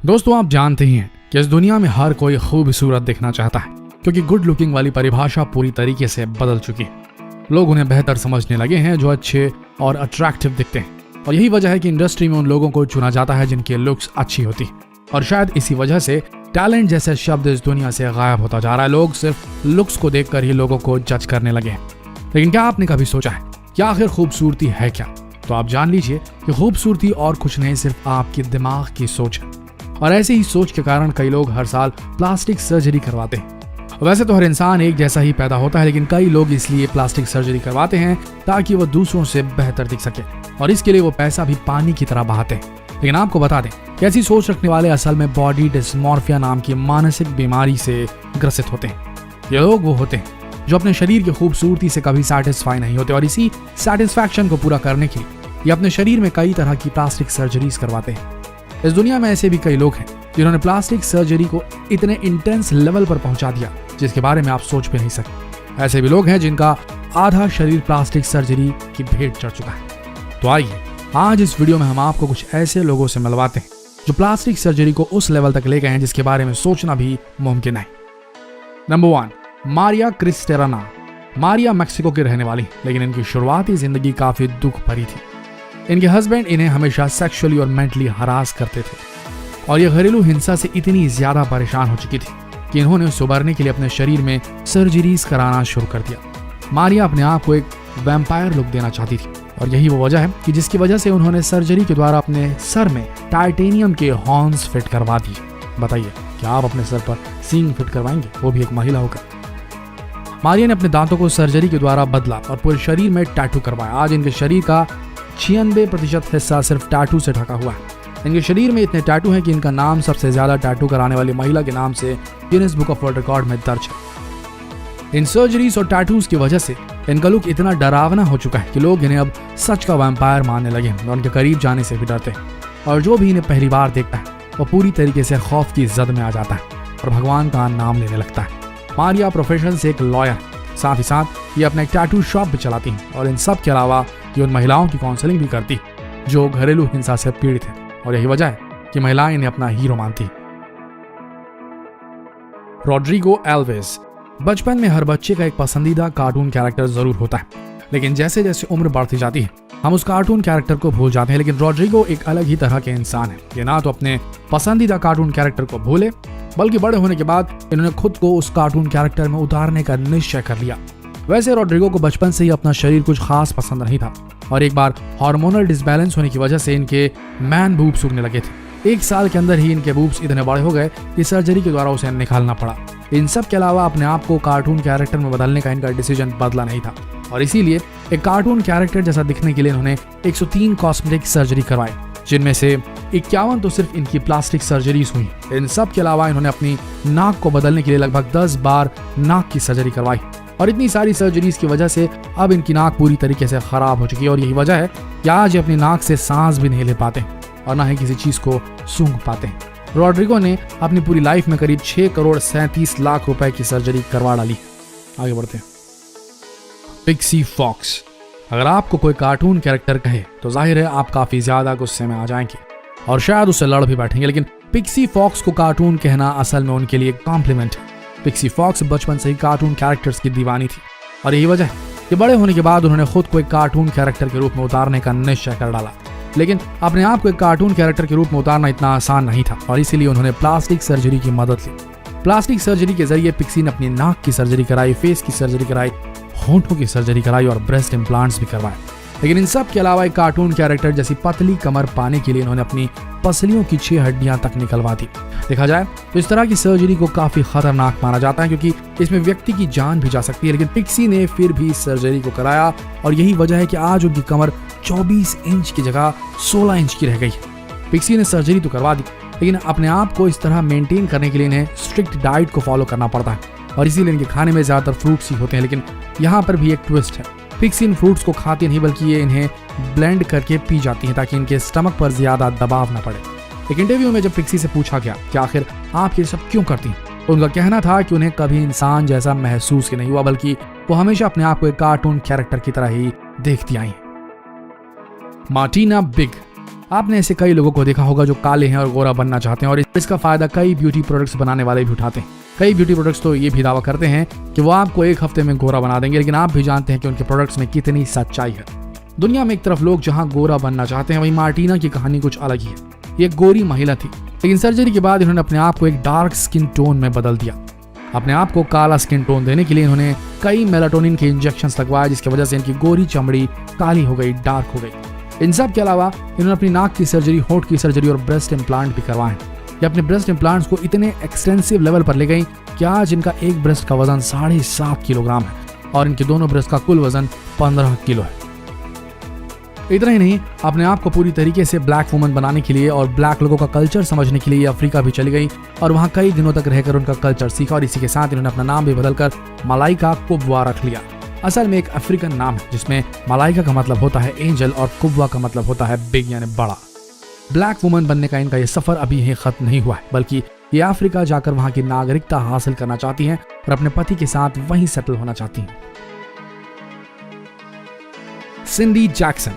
दोस्तों, आप जानते ही हैं कि इस दुनिया में हर कोई खूबसूरत दिखना चाहता है, क्योंकि गुड लुकिंग वाली परिभाषा पूरी तरीके से बदल चुकी है। लोग उन्हें बेहतर समझने लगे हैं जो अच्छे और अट्रैक्टिव दिखते हैं, और यही वजह है कि इंडस्ट्री में उन लोगों को चुना जाता है जिनकी लुक्स अच्छी होती है। और शायद इसी वजह से टैलेंट जैसे शब्द इस दुनिया से गायब होता जा रहा है। लोग सिर्फ लुक्स को देखकर ही लोगों को जज करने लगे हैं। लेकिन क्या आपने कभी सोचा है कि आखिर खूबसूरती है क्या? तो आप जान लीजिए कि खूबसूरती और कुछ नहीं, सिर्फ आपके दिमाग की सोच है। और ऐसे ही सोच के कारण कई लोग हर साल प्लास्टिक सर्जरी करवाते हैं। वैसे तो हर इंसान एक जैसा ही पैदा होता है, लेकिन कई लोग इसलिए प्लास्टिक सर्जरी करवाते हैं ताकि वो दूसरों से बेहतर दिख सके, और इसके लिए वो पैसा भी पानी की तरह बहाते हैं। लेकिन आपको बता दें कि ऐसी सोच रखने वाले असल में बॉडी डिस्मॉर्फिया नाम की मानसिक बीमारी से ग्रसित होते हैं। ये लोग वो होते हैं जो अपने शरीर की खूबसूरती से कभी सेटिस्फाई नहीं होते, और इसी सेटिस्फैक्शन को पूरा करने के लिए ये अपने शरीर में कई तरह की प्लास्टिक सर्जरीज करवाते हैं। इस दुनिया में ऐसे भी कई लोग हैं जिन्होंने प्लास्टिक सर्जरी को इतने इंटेंस लेवल पर पहुंचा दिया जिसके बारे में आप सोच भी नहीं सकते। ऐसे भी लोग हैं जिनका आधा शरीर प्लास्टिक सर्जरी की भेंट चढ़ चुका है। तो आइए आज इस वीडियो में हम आपको कुछ ऐसे लोगों से मिलवाते हैं जो प्लास्टिक सर्जरी को उस लेवल तक ले गए हैं जिसके बारे में सोचना भी मुमकिन है। नंबर 1, मारिया क्रिस्टेराना। मारिया मैक्सिको की रहने वाली, लेकिन इनकी शुरुआती जिंदगी काफी दुख भरी थी। इनके हस्बैंड इन्हें हमेशा सेक्सुअली और मेंटली हरास करते थे, और ये घरेलू हिंसा से इतनी ज्यादा परेशान हो चुकी थी कि इन्होंने उसे उबरने के लिए अपने शरीर में सर्जरीज कराना शुरू कर दिया। मारिया अपने आप को एक वैम्पायर लुक देना चाहती थी, और यही वो वजह है कि जिसकी वजह से उन्होंने सर्जरी के द्वारा अपने सर में टाइटेनियम के हॉर्न्स फिट करवा दिए। बताइए, क्या आप अपने सर पर सींग फिट करवाएंगे, वो भी एक महिला होकर? मारिया ने अपने दांतों को सर्जरी के द्वारा बदला और पूरे शरीर में टैटू करवाया। आज इनके शरीर का 96% हिस्सा सिर्फ टैटू से ढका हुआ है। इनके शरीर में इतने टैटू हैं कि इनका नाम सबसे ज्यादा टैटू कराने वाली महिला के नाम से Guinness book of world record में दर्ज है। इन सर्जरीज और टैटूज की वजह से इनका लुक इतना डरावना हो चुका है कि लोग इन्हें अब सच का वैम्पायर मानने लगे और उनके करीब जाने से भी डरते हैं। और जो भी इन्हें पहली बार देखता है वो पूरी तरीके से खौफ की जद में आ जाता है और भगवान का नाम लेने लगता है। मारिया प्रोफेशन से एक लॉयर, साथ ही साथ ये अपना एक टैटू शॉप भी चलाती हैं, और इन सब के अलावा ये उन महिलाओं की काउंसलिंग भी करती जो घरेलू हिंसा से पीड़ित है, और यही वजह है कि महिलाएं इन्हें अपना हीरो मानती। Rodrigo Alves. बचपन में हर बच्चे का एक पसंदीदा कार्टून कैरेक्टर जरूर होता है, लेकिन जैसे जैसे उम्र बढ़ती जाती है हम उस कार्टून कैरेक्टर को भूल जाते हैं। लेकिन रॉड्रिगो एक अलग ही तरह के इंसान है। ये ना तो अपने पसंदीदा कार्टून कैरेक्टर को भूले, बल्कि बड़े होने के बाद इन्होंने खुद को उस कार्टून कैरेक्टर में उतारने का निश्चय कर लिया। वैसे रॉड्रिगो को बचपन से ही अपना शरीर कुछ खास पसंद नहीं था, और एक बार हार्मोनल डिसबैलेंस होने की वजह से इनके मैन बूब्स उगने लगे थे। 1 साल के अंदर ही इनके बूब्स इतने बड़े हो गए कि सर्जरी के द्वारा उसे निकालना पड़ा। इन सब के अलावा अपने आप को कार्टून कैरेक्टर में बदलने का इनका डिसीजन बदला नहीं था, और इसीलिए एक कार्टून कैरेक्टर जैसा दिखने के लिए इन्होंने 103 कॉस्मेटिक सर्जरी करवाई, जिनमें से 51 तो सिर्फ इनकी प्लास्टिक सर्जरीज हुई। इन सब के अलावा इन्होंने अपनी नाक को बदलने के लिए लगभग 10 बार नाक की सर्जरी करवाई, और इतनी सारी सर्जरीज की वजह से अब इनकी नाक पूरी तरीके से खराब हो चुकी है। और यही वजह है कि आज ये अपनी नाक से सांस भी नहीं ले पाते और ना ही किसी चीज को सूंघ पाते हैं। रॉड्रिगो ने अपनी पूरी लाइफ में करीब 6 करोड़ 37 लाख रुपए की सर्जरी करवा डाली। आगे बढ़ते हैं। Pixie Fox. अगर आपको कोई कार्टून कैरेक्टर कहे तो जाहिर है आप काफी ज्यादा गुस्से में आ जाएंगे और शायद उससे लड़ भी बैठेंगे, लेकिन पिक्सी फॉक्स को कार्टून कहना असल में उनके लिए कॉम्प्लीमेंट है। पिक्सी फॉक्स बचपन से ही कार्टून कैरेक्टर्स की दीवानी थी, और यही वजह है कि बड़े होने के बाद उन्होंने खुद को एक कार्टून कैरेक्टर के रूप में उतारने का निश्चय कर डाला। लेकिन अपने आप को एक कार्टून कैरेक्टर के रूप में उतारना इतना आसान नहीं था, और इसीलिए उन्होंने प्लास्टिक सर्जरी की मदद ली। प्लास्टिक सर्जरी के जरिए पिक्सी ने अपनी नाक की सर्जरी कराई, फेस की सर्जरी कराई, होंठों की सर्जरी कराई और ब्रेस्ट इम्प्लांट्स भी करवाए। लेकिन इन सब के अलावा एक कार्टून कैरेक्टर जैसी पतली कमर पाने के लिए इन्होंने अपनी पसलियों की 6 हड्डियां तक निकलवा दी। देखा जाए तो इस तरह की सर्जरी को काफी खतरनाक माना जाता है, क्योंकि इसमें व्यक्ति की जान भी जा सकती है। लेकिन पिक्सी ने फिर भी सर्जरी को कराया, और यही वजह है कि आज उनकी कमर 24 इंच की जगह 16 इंच की रह गई। पिक्सी ने सर्जरी तो करवा दी, लेकिन अपने आप को इस तरह मेंटेन करने के लिए इन्हें स्ट्रिक्ट डाइट को फॉलो करना पड़ता है, और इसीलिए इनके खाने में ज्यादातर फ्रूट्स ही होते हैं। लेकिन यहाँ पर भी एक ट्विस्ट है, पिक्सी इन फ्रूट्स को खाती नहीं बल्कि ये इन्हें ब्लेंड करके पी जाती हैं ताकि इनके स्टमक पर ज्यादा दबाव न पड़े। एक इंटरव्यू में जब पिक्सी से पूछा गया कि आखिर आप ये सब क्यों करती हैं, तो उनका कहना था कि उन्हें कभी इंसान जैसा महसूस ही नहीं हुआ, बल्कि वो हमेशा अपने आप को एक कार्टून कैरेक्टर की तरह ही देखती आई हैं। Martina big. आपने ऐसे कई लोगों को देखा होगा जो काले हैं और गोरा बनना चाहते हैं, और इसका फायदा कई ब्यूटी प्रोडक्ट्स बनाने वाले भी उठाते हैं। कई ब्यूटी प्रोडक्ट्स तो ये भी दावा करते हैं कि वो आपको एक हफ्ते में गोरा बना देंगे, लेकिन आप भी जानते हैं कि उनके प्रोडक्ट्स में कितनी सच्चाई है। दुनिया में एक तरफ लोग जहां गोरा बनना चाहते हैं, वहीं मार्टिना की कहानी कुछ अलग ही है। ये एक गोरी महिला थी, लेकिन सर्जरी के बाद इन्होंने अपने आप को एक डार्क स्किन टोन में बदल दिया। अपने आप को काला स्किन टोन देने के लिए इन्होंने कई मेलाटोनिन के इंजेक्शंस लगवाए, जिसकी वजह से इनकी गोरी चमड़ी काली हो गई, डार्क हो गई। इन सब के अलावा इन्होंने अपनी नाक की सर्जरी, होंठ की सर्जरी और ब्रेस्ट इम्प्लांट भी करवाए। ये अपने ब्रेस्ट इम्प्लांट्स को इतने एक्सटेंसिव लेवल पर ले गई कि आज इनका एक ब्रेस्ट का वजन 7.5 किलोग्राम है और इनके दोनों ब्रेस्ट का कुल वजन 15 किलो है। इतना ही नहीं, अपने आप को पूरी तरीके से ब्लैक वुमन बनाने के लिए और ब्लैक लोगों का कल्चर समझने के लिए अफ्रीका भी चली गई और वहां कई दिनों तक रहकर उनका कल्चर सीखा, और इसी के साथ इन्होंने अपना नाम भी बदलकर मलाइका कुबवा रख लिया। असल में एक अफ्रीकन नाम है जिसमें मलाइका का मतलब होता है एंजल और कुबवा का मतलब होता है बिग यानी बड़ा। ब्लैक वुमन बनने का इनका ये सफर अभी यहीं खत्म नहीं हुआ है, बल्कि ये अफ्रीका जाकर वहां की नागरिकता हासिल करना चाहती हैं और अपने पति के साथ वहीं सेटल होना चाहती हैं। सिंडी जैक्सन,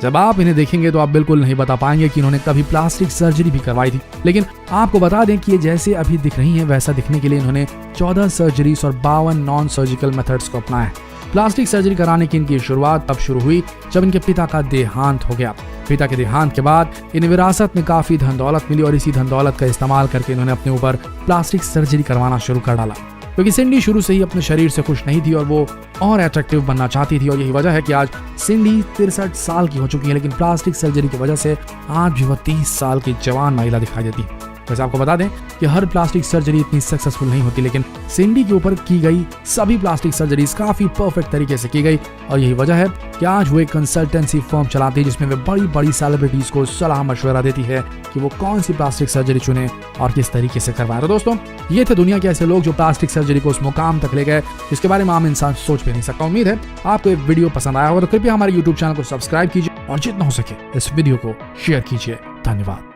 जब आप इन्हें देखेंगे तो आप बिल्कुल नहीं बता पाएंगे कि इन्होंने कभी प्लास्टिक सर्जरी भी करवाई थी, लेकिन आपको बता दें कि ये जैसे अभी दिख रही हैं वैसा दिखने के लिए इन्होंने 14 सर्जरीज और 52 नॉन सर्जिकल मेथड्स को अपनाया। प्लास्टिक सर्जरी कराने की इनकी शुरुआत तब शुरू हुई जब इनके पिता का देहांत हो गया। पिता के देहांत के बाद इन्हें विरासत में काफी धन दौलत मिली और इसी धन दौलत का इस्तेमाल करके इन्होंने अपने ऊपर प्लास्टिक सर्जरी करवाना शुरू कर डाला, क्योंकि सिंडी शुरू से ही अपने शरीर से खुश नहीं थी और वो और अट्रैक्टिव बनना चाहती थी। और यही वजह है कि आज सिंडी 63 साल की हो चुकी है, लेकिन प्लास्टिक सर्जरी की वजह से आज भी वह 30 साल की जवान महिला दिखाई देती है। वैसे आपको बता दें कि हर प्लास्टिक सर्जरी इतनी सक्सेसफुल नहीं होती, लेकिन सिंडी के ऊपर की गई सभी प्लास्टिक सर्जरीज काफी परफेक्ट तरीके से की गई, और यही वजह है कि आज वो एक कंसल्टेंसी फर्म चलाती है जिसमें वे बड़ी बड़ी सेलिब्रिटीज को सलाह मशवरा देती है कि वो कौन सी प्लास्टिक सर्जरी चुने और किस तरीके से करवाएं। तो दोस्तों, ये थे दुनिया के ऐसे लोग जो प्लास्टिक सर्जरी को उस मुकाम तक ले गए जिसके बारे में आम इंसान सोच भी नहीं सकता। उम्मीद है आपको ये वीडियो पसंद आया होगा, तो कृपया हमारे YouTube चैनल को सब्सक्राइब कीजिए और जितना हो सके इस वीडियो को शेयर कीजिए। धन्यवाद।